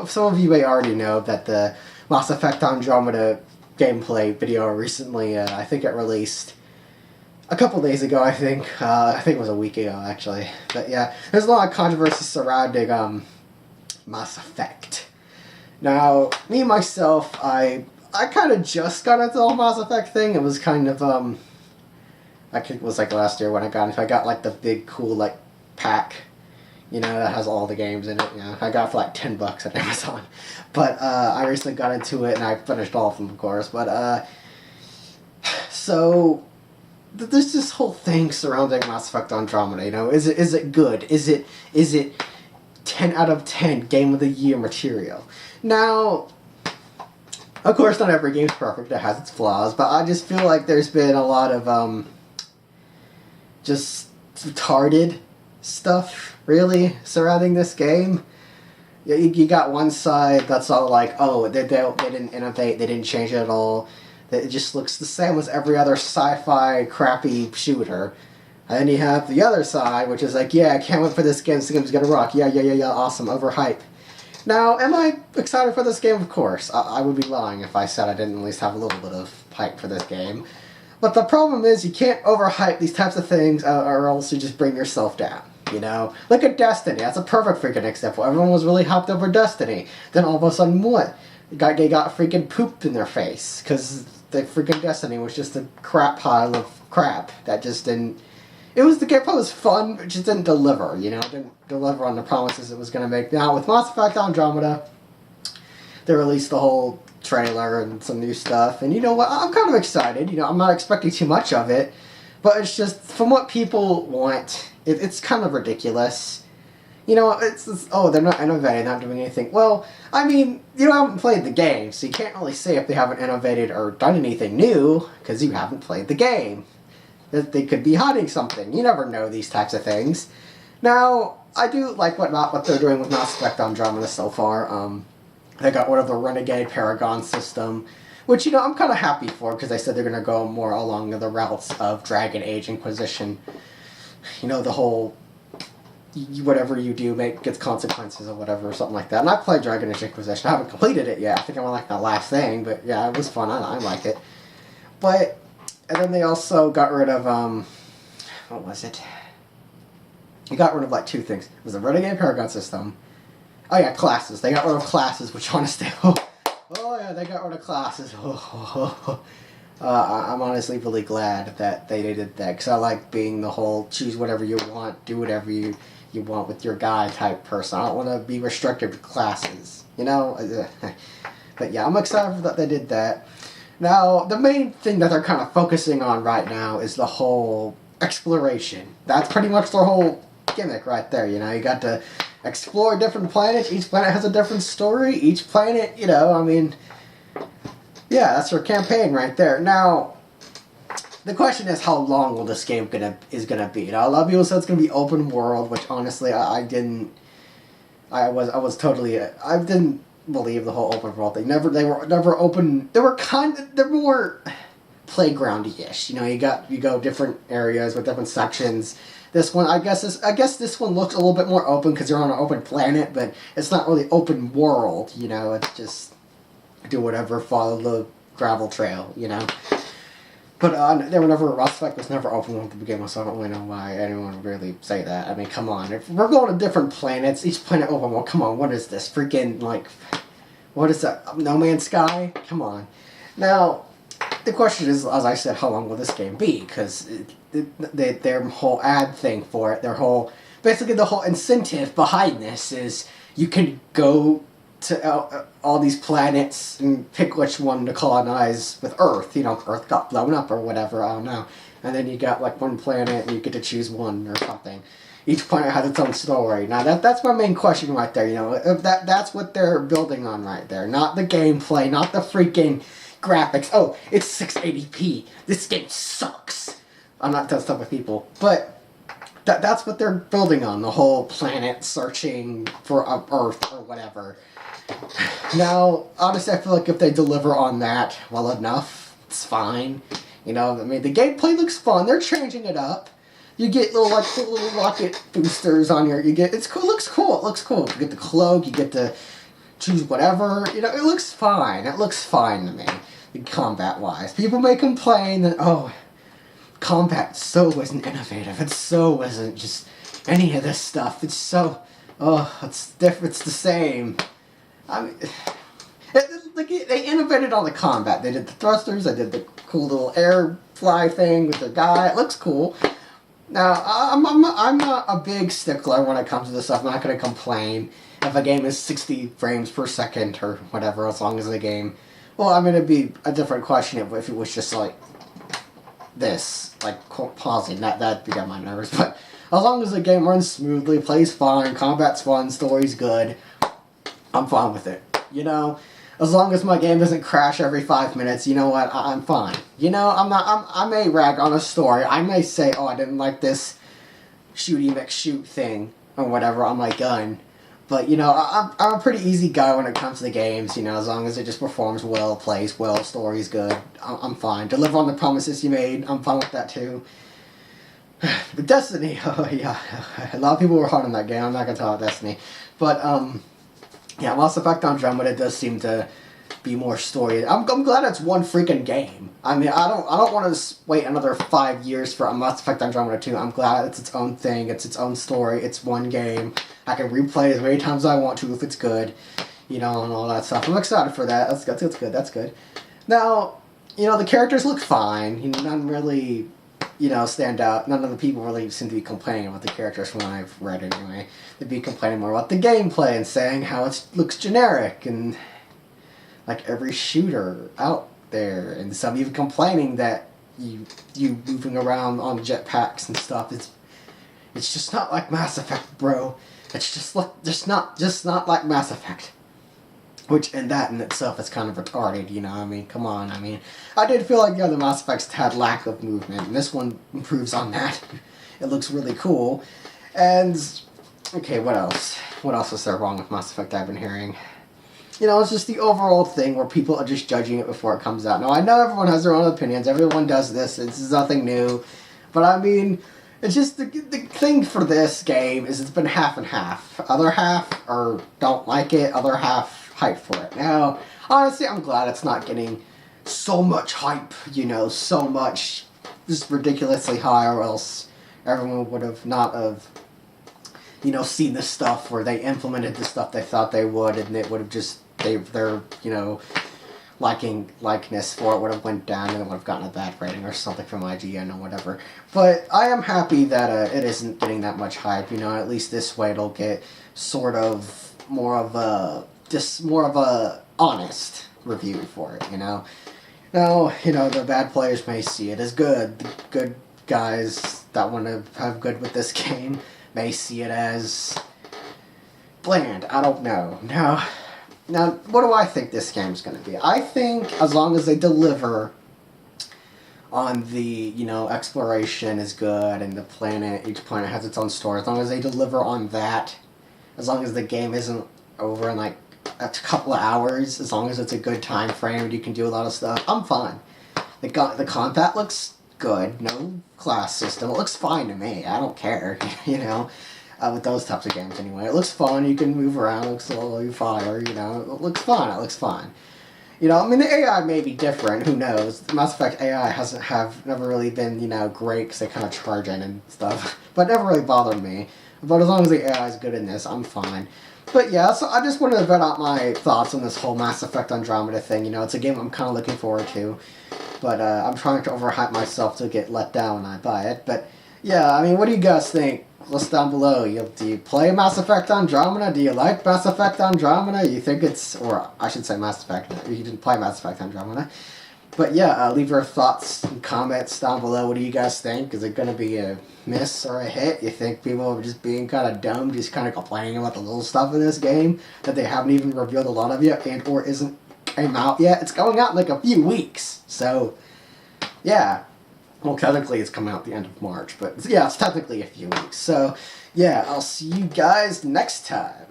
Some of you may already know that the Mass Effect Andromeda gameplay video recently, I think it released a couple days ago, I think it was a week ago, actually. But yeah, there's a lot of controversy surrounding Mass Effect. Now, me, myself, I kind of just got into the whole Mass Effect thing. It was kind of, I think it was like last year when I got like the big, cool, like, pack. You know, that has all the games in it. You know, I got it for like $10 at Amazon. But I recently got into it and I finished all of them, of course. But so there's this whole thing surrounding Mass Effect Andromeda. You know, is it good? Is it 10 out of 10 Game of the Year material? Now, of course, not every game's perfect. It has its flaws, but I just feel like there's been a lot of just retarded stuff, really, surrounding this game. You got one side that's all like, oh, they didn't innovate, they didn't change it at all. It just looks the same as every other sci-fi crappy shooter. And then you have the other side, which is like, yeah, I can't wait for this game. This game's gonna rock. Yeah, awesome, overhype. Now, am I excited for this game? Of course. I would be lying if I said I didn't at least have a little bit of hype for this game. But the problem is you can't overhype these types of things or else you just bring yourself down, you know? Look at Destiny. That's a perfect freaking example. Everyone was really hyped over Destiny. Then all of a sudden, what? They got freaking pooped in their face because the freaking Destiny was just a crap pile of crap that just didn't... The gameplay was fun, but it just didn't deliver, you know? It didn't deliver on the promises it was going to make. Now, with Mass Effect Andromeda, they released the whole trailer and some new stuff, and you know what, I'm kind of excited. You know, I'm not expecting too much of it, but it's just, from what people want, it's kind of ridiculous. You know, oh, they're not innovating, not doing anything. Well, I mean, you haven't played the game, so you can't really say if they haven't innovated or done anything new, because you haven't played the game. They could be hiding something. You never know these types of things. Now, I do like what they're doing with Mass Effect Andromeda so far. They got rid of the Renegade Paragon system, which, you know, I'm kind of happy for, because they said they're going to go more along the routes of Dragon Age Inquisition. You know, the whole, whatever you do gets consequences or whatever, or something like that. And I played Dragon Age Inquisition. I haven't completed it yet. I think I'm on like the last thing, but yeah, it was fun. I like it. But, and then they also got rid of, what was it? You got rid of like two things. It was the Renegade Paragon system. Oh yeah, classes. They got rid of classes, which honestly, oh yeah, they got rid of classes. I'm honestly really glad that they did that, because I like being the whole choose whatever you want, do whatever you want with your guy type person. I don't want to be restricted to classes, you know? But yeah, I'm excited that they did that. Now, the main thing that they're kind of focusing on right now is the whole exploration. That's pretty much their whole gimmick right there, you know? You got to explore different planets. Each planet has a different story. Each planet, you know, I mean, yeah, that's their campaign right there. Now, the question is, how long will this game is gonna be? You know, a lot of people said it's gonna be open world, which honestly, I didn't believe the whole open world thing. They were never open. They're more playgroundy-ish. You know, you go different areas with different sections. This one, I guess this one looks a little bit more open because you're on an open planet, but it's not really open world, you know. It's just do whatever, follow the gravel trail, you know. But Mass Effect was never open world to begin with, so I don't really know why anyone would really say that. I mean, come on, if we're going to different planets, each planet open world. Come on, what is this? Freaking, like, what is that? No Man's Sky? Come on. Now, the question is, as I said, how long will this game be? Because their whole ad thing for it, basically the whole incentive behind this is you can go to all these planets and pick which one to colonize with Earth. You know, Earth got blown up or whatever, I don't know. And then you got like one planet and you get to choose one or something. Each planet has its own story. Now that's my main question right there, you know. That's what they're building on right there. Not the gameplay, not the freaking graphics. Oh, it's 680p. This game sucks. I'm not done stuff with people, but that's what they're building on, the whole planet searching for Earth or whatever. Now, honestly, I feel like if they deliver on that well enough, it's fine. You know, I mean, the gameplay looks fun. They're changing it up. You get little rocket boosters on your. It's cool. It looks cool. You get the cloak. You get the choose whatever. You know, it looks fine. It looks fine to me, combat-wise. People may complain that, oh, combat so wasn't innovative. It so wasn't just any of this stuff. It's so, oh, it's different. It's the same. I mean, they innovated on the combat. They did the thrusters. They did the cool little air fly thing with the guy. It looks cool. Now, I'm not a big stickler when it comes to this stuff. I'm not going to complain if a game is 60 frames per second or whatever, as long as the game... Well, I mean, it'd be a different question if it was just like this, like pausing. That'd be on my nerves. But as long as the game runs smoothly, plays fine, combat's fun, story's good, I'm fine with it. You know? As long as my game doesn't crash every 5 minutes, you know what, I'm fine. You know, I may rag on a story. I may say, oh, I didn't like this shooty McShoot thing or whatever on my gun. But, you know, I'm a pretty easy guy when it comes to the games, you know, as long as it just performs well, plays well, story's good, I'm fine. Deliver on the promises you made, I'm fine with that too. But Destiny, oh yeah, a lot of people were hard on that game, I'm not going to talk about Destiny. But, yeah, Mass Effect Andromeda does seem to be more story. I'm glad it's one freaking game. I mean, I don't want to wait another 5 years for a Mass Effect Andromeda 2. I'm glad it's its own thing. It's its own story. It's one game. I can replay it as many times as I want to if it's good, you know, and all that stuff. I'm excited for that. That's good. That's good. Now, you know, the characters look fine. You know, none really, you know, stand out. None of the people really seem to be complaining about the characters from what I've read anyway. They'd be complaining more about the gameplay and saying how it looks generic and like every shooter out there, and some even complaining that you moving around on jetpacks and stuff, it's just not like Mass Effect, bro. It's just not like Mass Effect. Which, and that in itself is kind of retarded, you know, I mean, come on, I mean, I did feel like the other Mass Effects had lack of movement, and this one improves on that. It looks really cool. And, okay, what else? What else is there wrong with Mass Effect I've been hearing? You know, it's just the overall thing where people are just judging it before it comes out. Now, I know everyone has their own opinions, everyone does this is nothing new, but I mean, it's just the thing for this game is it's been half and half. Other half don't like it, other half hype for it. Now, honestly, I'm glad it's not getting so much hype, you know, so much just ridiculously high, or else everyone would have not have, you know, seen the stuff where they implemented the stuff they thought they would, and it would have just, their, you know, likeness for it would have went down, and it would have gotten a bad rating or something from IGN or whatever. But I am happy that it isn't getting that much hype, you know, at least this way it'll get sort of more of a honest review for it, you know. Now, you know, the bad players may see it as good. The good guys that want to have good with this game may see it as bland. I don't know. Now, what do I think this game's going to be? I think as long as they deliver on the, you know, exploration is good, and each planet has its own story, as long as they deliver on that, as long as the game isn't over in like a couple of hours, as long as it's a good time frame and you can do a lot of stuff, I'm fine. The combat looks good, no class system, it looks fine to me, I don't care, you know. With those types of games anyway. It looks fun, you can move around, it looks slowly fire, you know, it looks fun. You know, I mean, the AI may be different, who knows. The Mass Effect AI have never really been, you know, great, because they kind of charge in and stuff, but it never really bothered me. But as long as the AI is good in this, I'm fine. But yeah, so I just wanted to vet out my thoughts on this whole Mass Effect Andromeda thing, you know, it's a game I'm kind of looking forward to, but I'm trying to overhype myself to get let down when I buy it, but yeah, I mean, what do you guys think? List down below. Do you play Mass Effect Andromeda? Do you like Mass Effect Andromeda? You think it's, or I should say Mass Effect, you didn't play Mass Effect Andromeda. But yeah, leave your thoughts and comments down below. What do you guys think? Is it going to be a miss or a hit? You think people are just being kind of dumb, just kind of complaining about the little stuff in this game that they haven't even revealed a lot of yet, and or isn't came out yet? It's going out in like a few weeks, so yeah. Well, technically it's coming out at the end of March, but yeah, it's technically a few weeks. So, yeah, I'll see you guys next time.